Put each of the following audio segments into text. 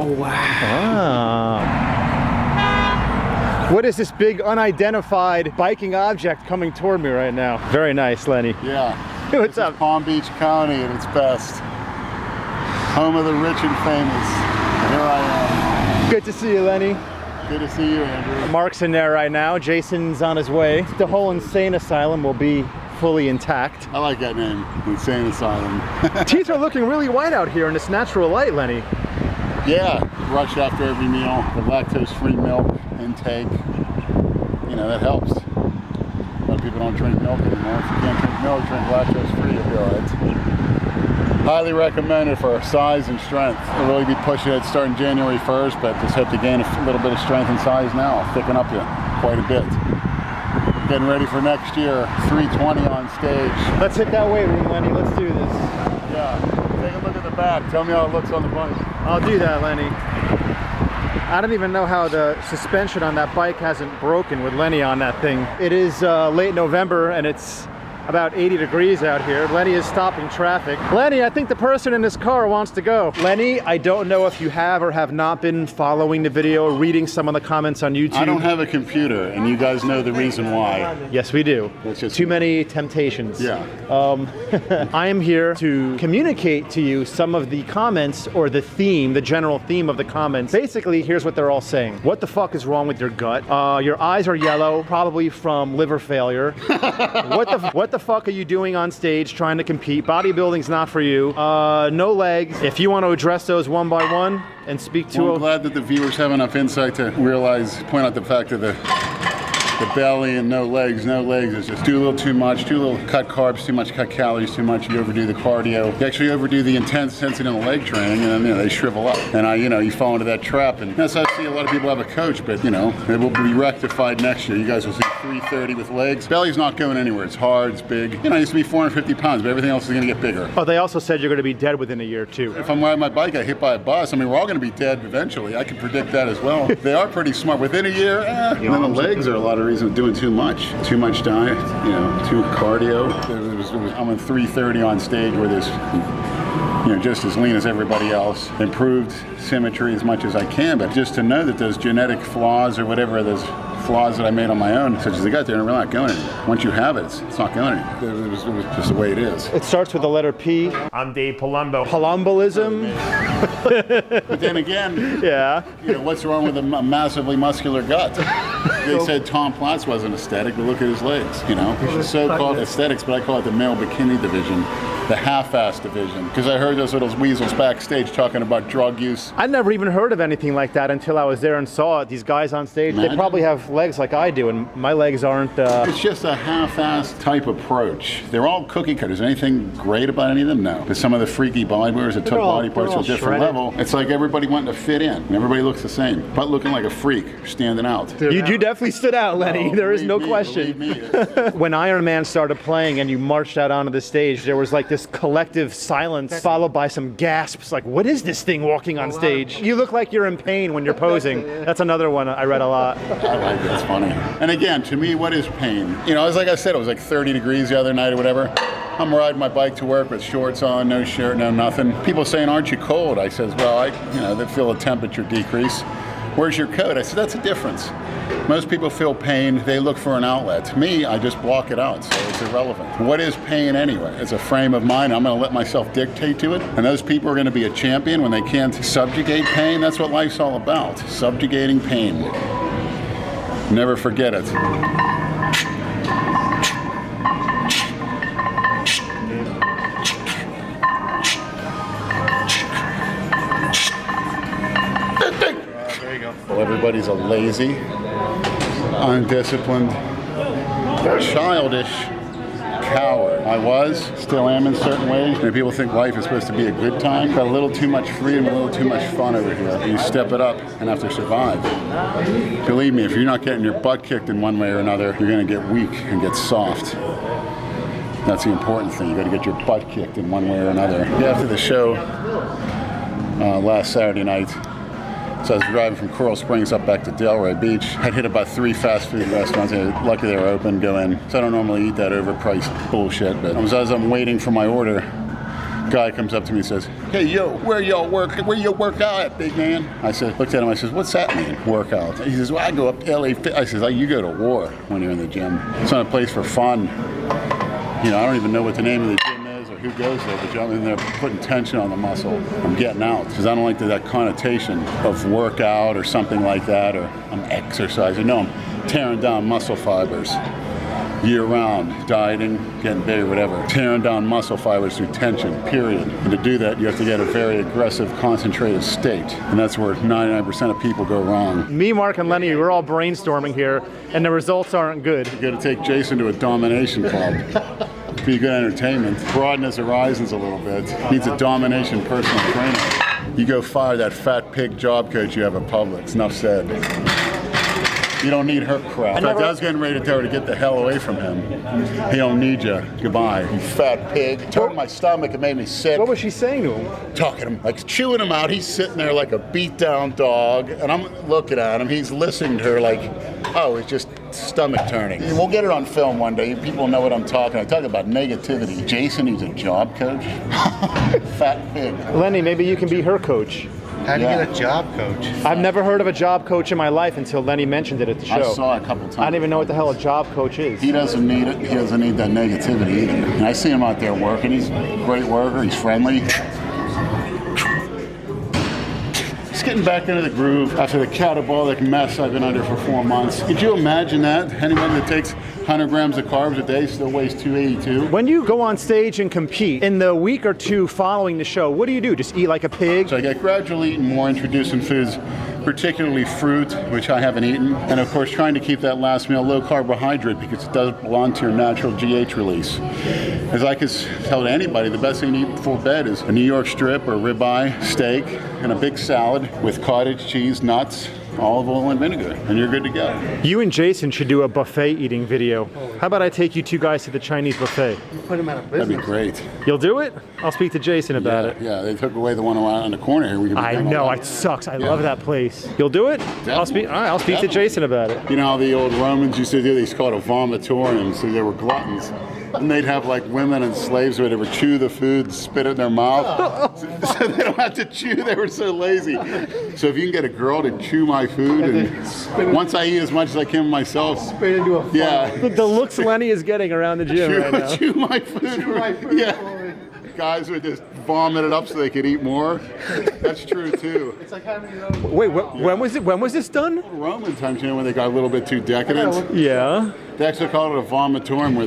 Oh, wow. What is this big unidentified biking object coming toward me right now? Very nice, Lenny. Yeah. What's up? Palm Beach County at its best. Home of the rich and famous. Here I am. Good to see you, Lenny. Good to see you, Andrew. Mark's in there right now. Jason's on his way. The whole insane asylum will be fully intact. I like that name, Insane Asylum. Teeth are looking really white out here in this natural light, Lenny. Yeah, rush after every meal, the lactose-free milk intake, you know, that helps. A lot of people don't drink milk anymore. If you can't drink milk, drink lactose-free, you'll be all right. Highly recommended for size and strength. I'll really be pushing it starting January 1st, but just hope to gain a little bit of strength and size now. Thicken up you quite a bit. Getting ready for next year, 320 on stage. Let's hit that weight room, Lenny. Let's do this. Yeah, take a look at the back. Tell me how it looks on the bike. I'll do that, Lenny. I don't even know how the suspension on that bike hasn't broken with Lenny on that thing. It is late November and it's about 80 degrees out here. Lenny is stopping traffic. Lenny, I think the person in this car wants to go. Lenny, I don't know if you have or have not been following the video, reading some of the comments on YouTube. I don't have a computer, and you guys know the reason why. Yes, we do. It's just too many temptations. Yeah. I am here to communicate to you some of the comments or the theme, the general theme of the comments. Basically, here's what they're all saying. What the fuck is wrong with your gut? Your eyes are yellow, probably from liver failure. What the fuck are you doing on stage trying to compete? Bodybuilding's not for you. No legs. If you want to address those one by one and speak to I'm glad that the viewers have enough insight to realize, point out the fact of the belly and no legs. No legs is just do a little too much, do a little cut carbs, too much cut calories, too much, you overdo the cardio. You actually overdo the intensity in the leg training, and then, you know, they shrivel up. And you fall into that trap. And that's how I see a lot of people have a coach, but you know, it will be rectified next year. You guys will see 330 with legs. Belly's not going anywhere. It's hard, it's big. You know, I used to be 450 pounds, but everything else is gonna get bigger. Oh, they also said you're gonna be dead within a year too. If I'm riding my bike, I hit by a bus. I mean, we're all gonna be dead eventually. I can predict that as well. They are pretty smart. Within a year, and then the legs are a lot of reasons doing too much diet, you know, too cardio. I'm at 330 on stage where there's, you know, just as lean as everybody else. Improved symmetry as much as I can, but just to know that those genetic flaws or whatever, those flaws that I made on my own, such as the gut, they're really not going anywhere. Once you have it, it's not going anywhere. It was just the way it is. It starts with the letter P. I'm Dave Palumbo. Palumboism. But then again, yeah. You know, what's wrong with a massively muscular gut? They said Tom Platz wasn't aesthetic, but look at his legs, you know? So-called aesthetics, but I call it the male bikini division, the half-ass division. Because I heard those little weasels backstage talking about drug use. I never even heard of anything like that until I was there and saw these guys on stage. Imagine. They probably have legs like I do, and my legs aren't... It's just a half-ass type approach. They're all cookie cutters. Anything great about any of them? No. But some of the freaky bodybuilders that took body parts to a different level, it's like everybody wanting to fit in. And everybody looks the same, but looking like a freak, standing out. You definitely stood out, Lenny. Oh, there is no question. When Iron Man started playing and you marched out onto the stage, there was like this collective silence followed by some gasps, like, what is this thing walking on stage? You look like you're in pain when you're posing. That's another one I read a lot. I like it. It's funny. And again, to me, what is pain? You know, like I said, it was like 30 degrees the other night or whatever. I'm riding my bike to work with shorts on, no shirt, no nothing. People saying, aren't you cold? I says, well, they feel a temperature decrease. Where's your coat? I said, that's a difference. Most people feel pain, they look for an outlet. Me, I just block it out, so it's irrelevant. What is pain anyway? It's a frame of mind. I'm gonna let myself dictate to it. And those people are gonna be a champion when they can't subjugate pain. That's what life's all about, subjugating pain. Never forget it. Well, everybody's a lazy, undisciplined, childish coward. I was, still am in certain ways. And people think life is supposed to be a good time. Got a little too much freedom, a little too much fun over here. You step it up and have to survive. Believe me, if you're not getting your butt kicked in one way or another, you're gonna get weak and get soft. That's the important thing. You gotta get your butt kicked in one way or another. After the show last Saturday night, so I was driving from Coral Springs up back to Delray Beach. I'd hit about 3 fast food restaurants. Lucky they were open, go in. So I don't normally eat that overpriced bullshit, but as I'm waiting for my order, Guy comes up to me and says, "Hey, yo, where you work out at, big man?" I said, looked at him, I says, "What's that mean, workout?" He says, "Well, I go up to LA Fit." I says, "Oh, you go to war when you're in the gym. It's not a place for fun. You know, I don't even know what the name of the gym is or who goes there, but I'm in there putting tension on the muscle. I'm getting out because I don't like that connotation of workout or something like that, or I'm exercising. No, I'm tearing down muscle fibers. Year-round, dieting, getting big, whatever. Tearing down muscle fibers through tension, period. And to do that, you have to get a very aggressive, concentrated state. And that's where 99% of people go wrong. Me, Mark, and Lenny, we're all brainstorming here, and the results aren't good. You gotta take Jason to a domination club. Be good entertainment. Broaden his horizons a little bit. Needs a domination personal trainer. You go fire that fat pig job coach you have at Publix. Enough said. You don't need her crap. In fact, I was getting ready to tell her to get the hell away from him. He don't need you. Goodbye, you fat pig. Turned my stomach and made me sick. What was she saying to him? Talking to him, like chewing him out. He's sitting there like a beat down dog, and I'm looking at him. He's listening to her like, oh, it's just stomach turning. We'll get it on film one day. People know what I'm talking. I talk about negativity. Jason, he's a job coach. Fat pig. Lenny, maybe you can be her coach. How do you get a job coach? I've never heard of a job coach in my life until Lenny mentioned it at the show. I saw it a couple times. I don't even know what the hell a job coach is. He doesn't need it. He doesn't need that negativity either. And I see him out there working. He's a great worker. He's friendly. Just getting back into the groove after the catabolic mess I've been under for 4 months. Could you imagine that? Anyone that takes 100 grams of carbs a day still weighs 282. When you go on stage and compete, in the week or two following the show, what do? Just eat like a pig? So I get gradually eating more, introducing foods, particularly fruit, which I haven't eaten. And of course, trying to keep that last meal low carbohydrate because it does belong to your natural GH release. As I can tell to anybody, the best thing to eat before bed is a New York strip or ribeye steak and a big salad with cottage cheese, nuts, olive oil and vinegar, and you're good to go. You and Jason should do a buffet eating video. How about I take you two guys to the Chinese buffet? Put him out of business. That'd be great. You'll do it? I'll speak to Jason about it. Yeah, they took away the one on the corner here. We could I know, it sucks. I love that place. You'll do it? I'll speak. All right, I'll speak to Jason about it. You know how the old Romans used to do? They called it a vomitorium, so they were gluttons. And they'd have like women and slaves where they would chew the food, spit it in their mouth. So they don't have to chew, they were so lazy. So if you can get a girl to chew my food, and once I eat as much as I can myself. Spit into a funnel. Yeah. The looks Lenny is getting around the gym right now. Chew my food. Yeah. Guys would just vomit it up so they could eat more. That's true too. It's like having your own. Wait, when was it? When was this done? Roman times, you know, when they got a little bit too decadent. Yeah. They actually called it a vomitorium, where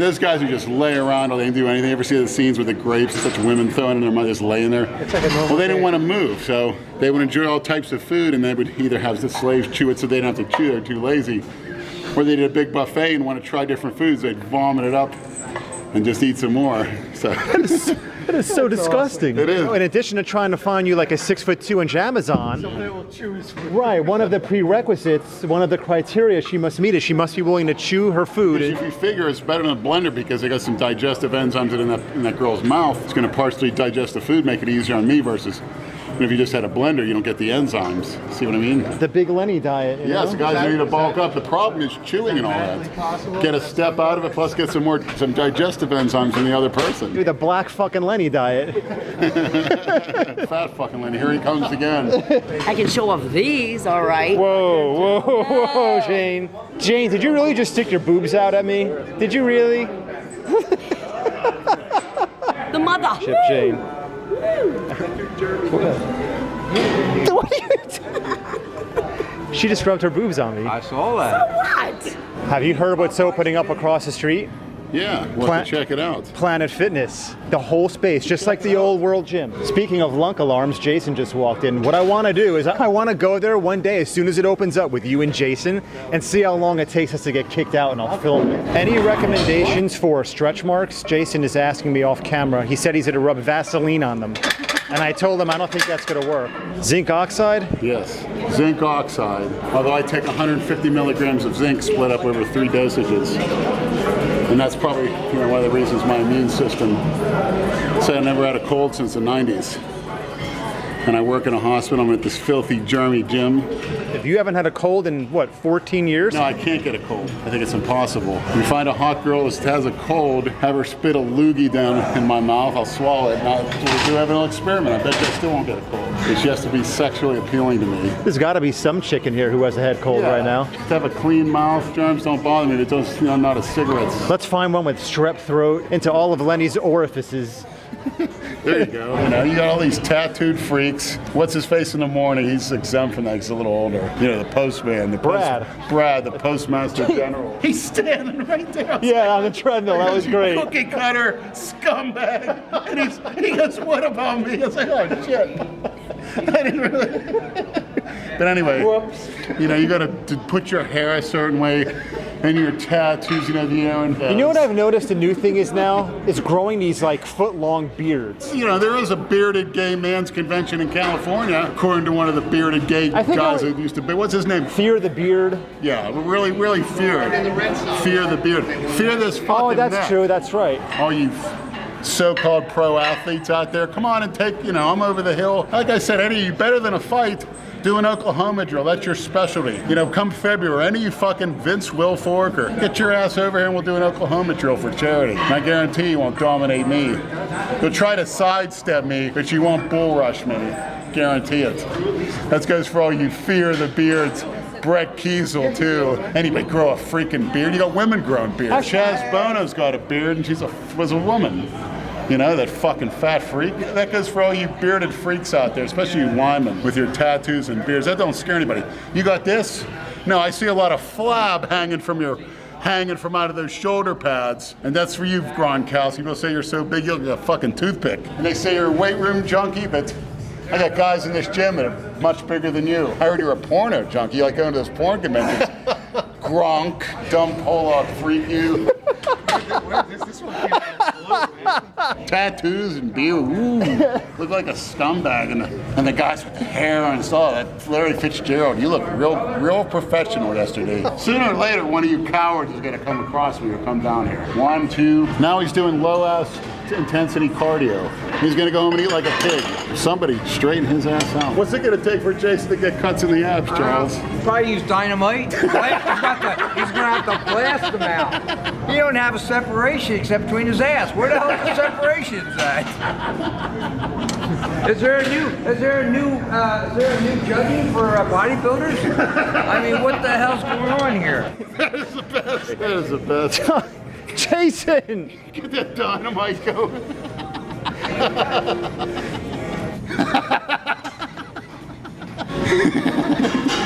those guys who just lay around or they didn't do anything. You ever see the scenes with the grapes, such women throwing in their mouth, just laying there? It's like a normal well, they didn't day. want to move, so they would enjoy all types of food, and they would either have the slaves chew it so they didn't have to chew, they're too lazy, or they did a big buffet and want to try different foods, they'd vomit it up and just eat some more. So That is so disgusting. It is. In addition to trying to find you like a 6'2" Amazon. Somebody will chew his food. Right, one of the prerequisites, one of the criteria she must meet is she must be willing to chew her food. if you figure it's better than a blender because they got some digestive enzymes in that girl's mouth, it's going to partially digest the food, make it easier on me versus if you just had a blender, you don't get the enzymes. See what I mean? The Big Lenny diet. You Yes, know? guys need to bulk up. The problem is chewing and all that. Possible. Get a step out of it, plus get some digestive enzymes in the other person. The black fucking Lenny diet. Fat fucking Lenny, here he comes again. I can show off these, all right. Whoa, whoa, whoa, Jane. Jane, did you really just stick your boobs out at me? Did you really? The mother. Chip Jane. What are you doing? She just rubbed her boobs on me. I saw that. What? Have you heard what's opening up across the street? Yeah, we'll have to check it out. Planet Fitness. The whole space, just like the old World Gym. Speaking of lunk alarms, Jason just walked in. What I want to do is I want to go there one day as soon as it opens up with you and Jason and see how long it takes us to get kicked out, and I'll film it. Any recommendations for stretch marks? Jason is asking me off camera. He said he's going to rub Vaseline on them. And I told him I don't think that's going to work. Zinc oxide? Yes, zinc oxide. Although I take 150 milligrams of zinc split up over 3 dosages. And that's probably one of the reasons my immune system said I never had a cold since the 90s. and I work in a hospital. I'm at this filthy, germy gym. If you haven't had a cold in, what, 14 years? No, I can't get a cold. I think it's impossible. You find a hot girl that has a cold, have her spit a loogie down in my mouth, I'll swallow it, and we'll do have an little experiment. I bet you I still won't get a cold. She has to be sexually appealing to me. There's got to be some chick in here who has a head cold right now. Just have a clean mouth. Germs don't bother me. It does, you know, not a cigarettes. Let's find one with strep throat into all of Lenny's orifices. There you go. You know, you got all these tattooed freaks. What's his face in the morning? He's exempt from that. He's a little older. You know, the postman. Brad, the postmaster general. He's standing right there. Yeah, on the treadmill. That was great. Cookie cutter scumbag. And he goes, what about me? I was like, oh, shit. I didn't really. But anyway, whoops. You know, you got to put your hair a certain way. And your tattoos, you know, and you know what I've noticed a new thing is now? Is growing these like foot-long beards. You know, there is a bearded gay man's convention in California, according to one of the bearded gay guys who used to be. What's his name? Fear the beard. Yeah, really, really fear it. Fear the beard. Fear this fucking Oh, that's neck. true. That's right. All you so-called pro athletes out there, come on and take, you know, I'm over the hill. Like I said, Eddie, you better than a fight. Do an Oklahoma drill, that's your specialty. You know, come February, any of you fucking Vince Wilfork or get your ass over here and we'll do an Oklahoma drill for charity. And I guarantee you won't dominate me. You'll try to sidestep me, but you won't bull rush me. Guarantee it. That goes for all you fear the beards. Brett Kiesel too. Anybody grow a freaking beard? You got women growing beards. Chaz Bono's got a beard and was a woman. You know, that fucking fat freak. That goes for all you bearded freaks out there, especially you Wyman with your tattoos and beards. That don't scare anybody. You got this? No, I see a lot of flab hanging from out of those shoulder pads. And that's for you, Gronkowski. People say you're so big, you'll get a fucking toothpick. And they say you're a weight room junkie, but I got guys in this gym that are much bigger than you. I heard you're a porno junkie. You like going to those porn conventions. Gronk, dumb Pollock freak you. This one came out of the blue, man. Tattoos and beard, ooh, look like a scumbag, and the guys with the hair and stuff. That Larry Fitzgerald, you look real professional yesterday. Sooner or later, one of you cowards is gonna come across me or come down here. 1, 2. Now he's doing low ass intensity cardio. He's gonna go home and eat like a pig. Somebody straighten his ass out. What's it gonna take for Jason to get cuts in the abs, Charles? Probably use dynamite. He's gonna have to blast them out. He don't have a separation except between his ass. Where the hell is the separation at? Is there a new judging for bodybuilders? I mean, what the hell's going on here? That is the best. That is the best. Jason! Get that dynamite going.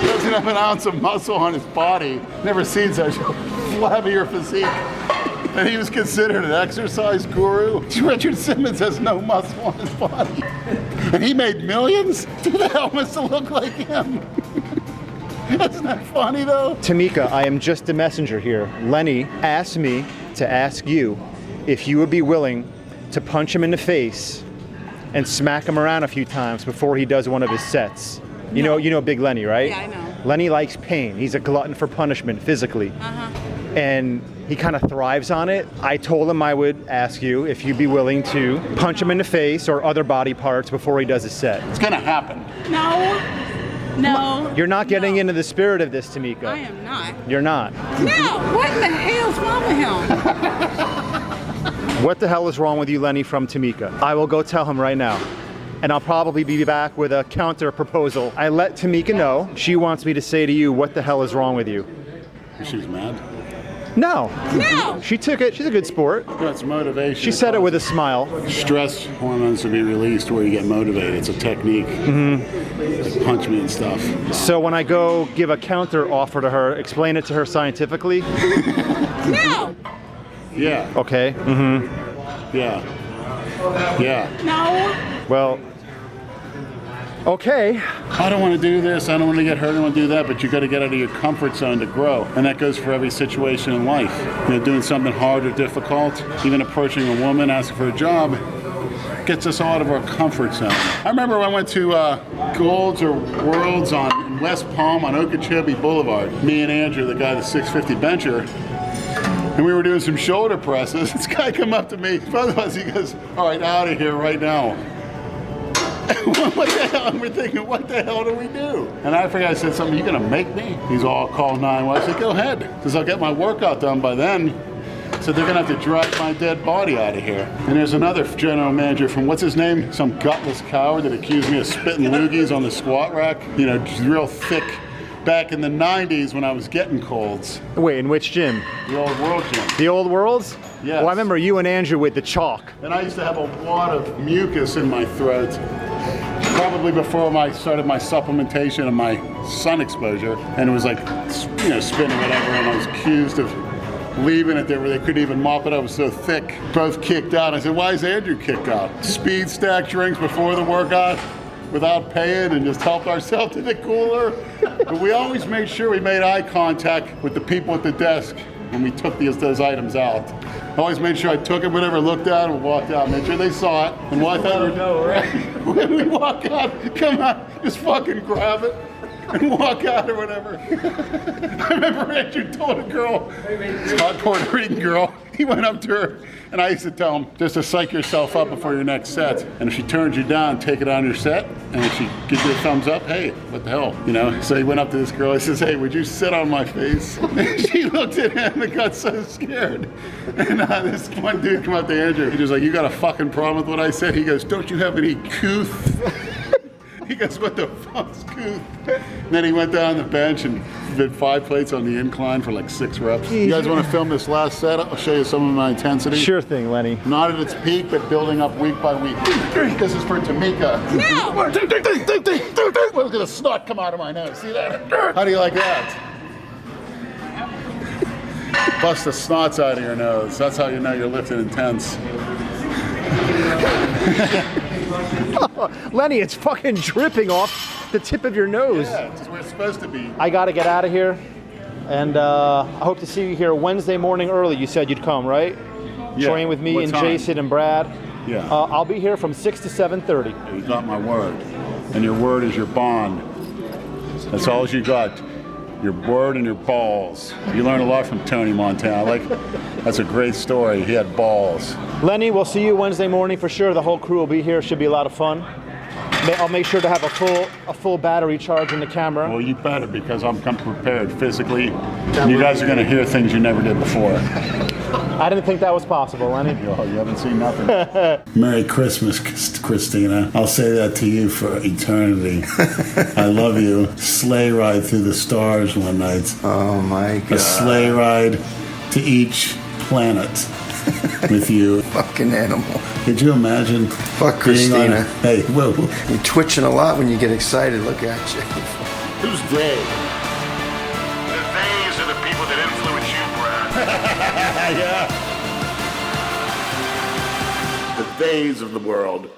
Doesn't have an ounce of muscle on his body. Never seen such a flabbier physique. And he was considered an exercise guru. Richard Simmons has no muscle on his body. And he made millions? Who the hell wants to look like him? Isn't that funny though? Tamika, I am just a messenger here. Lenny asked me to ask you if you would be willing to punch him in the face and smack him around a few times before he does one of his sets. You know Big Lenny, right? Yeah, I know. Lenny likes pain. He's a glutton for punishment physically. And he kind of thrives on it. I told him I would ask you if you'd be willing to punch him in the face or other body parts before he does his set. It's gonna happen. No. You're not getting into the spirit of this, Tamika. I am not. You're not. No. What the hell's wrong with him? What the hell is wrong with you, Lenny, from Tamika? I will go tell him right now. And I'll probably be back with a counter proposal. I let Tamika know. She wants me to say to you, what the hell is wrong with you? She's mad. No. No. She took it. She's a good sport. That's motivation. She said it with a smile. Stress hormones to be released where you get motivated. It's a technique. Like punch me and stuff. So when I go give a counter offer to her, explain it to her scientifically? No. Yeah. Okay. Yeah. Yeah. No. Well, okay. I don't want to do this. I don't want to get hurt. I don't want to do that. But you got to get out of your comfort zone to grow. And that goes for every situation in life. You know, doing something hard or difficult, even approaching a woman, asking for a job, gets us all out of our comfort zone. I remember when I went to Golds or Worlds in West Palm on Okeechobee Boulevard. Me and Andrew, the guy, the 650 bencher, and we were doing some shoulder presses. This guy come up to me, both of us, he goes, all right, out of here right now. What the hell? And we're thinking, what the hell do we do? And I forgot, I said something, you gonna make me? He's all, call 911. I said, go ahead, because I'll get my workout done by then. So they're gonna have to drag my dead body out of here. And there's another general manager from, what's his name? Some gutless coward that accused me of spitting loogies on the squat rack. You know, just real thick. Back in the 90s when I was getting colds. Wait, in which gym? The Old World Gym. The Old Worlds? Yes. Well, I remember you and Andrew with the chalk. And I used to have a wad of mucus in my throat. Probably before I started my supplementation and my sun exposure. And it was like, you know, spinning whatever, and I was accused of leaving it there where they couldn't even mop it up. It was so thick. Both kicked out. I said, why is Andrew kicked out? Speed stack drinks before the workout without paying and just helped ourselves to the cooler. But we always made sure we made eye contact with the people at the desk when we took those items out. I always made sure I took it, whatever, looked at it, and walked out. Made sure they saw it. And walked out. When we walk out, come out, just fucking grab it and walk out or whatever. I remember Andrew told a girl, a hot Puerto Rican girl, he went up to her, and I used to tell him, just to psych yourself up before your next set. And if she turns you down, take it on your set. And if she gives you a thumbs up, hey, what the hell, you know? So he went up to this girl, he says, hey, would you sit on my face? And she looked at him and got so scared. And this one dude come up to Andrew, he was like, you got a fucking problem with what I said? He goes, don't you have any couth? He goes, what the fuck's couth? And then he went down the bench and did 5 plates on the incline for like 6 reps. You guys want to film this last set? I'll show you some of my intensity. Sure thing, Lenny. Not at its peak, but building up week by week. This is for Tamika. No. Look at the snot come out of my nose. See that? How do you like that? Bust the snots out of your nose. That's how you know you're lifting intense. Lenny, it's fucking dripping off the tip of your nose. Yeah, it's where it's supposed to be. I gotta get out of here. And I hope to see you here Wednesday morning early. You said you'd come, right? Yeah. Train with me What and time? Jason and Brad. Yeah. I'll be here from 6 to 7:30. You got my word. And your word is your bond. That's all you got. Your word and your balls. You learn a lot from Tony Montana. That's a great story. He had balls. Lenny, we'll see you Wednesday morning for sure. The whole crew will be here. Should be a lot of fun. I'll make sure to have a full battery charge in the camera. Well, you better, because I'm come prepared physically. You guys are going to hear things you never did before. I didn't think that was possible, Lenny. Oh, you haven't seen nothing. Merry Christmas, Christina. I'll say that to you for eternity. I love you. Sleigh ride through the stars one night. Oh my God. A sleigh ride to each planet with you. Fucking animal. Could you imagine? Fuck being on Christina. Hey, whoa. You're twitching a lot when you get excited. Look at you. Who's they? The theys are the people that influence you, Brad. Yeah. The theys of the world.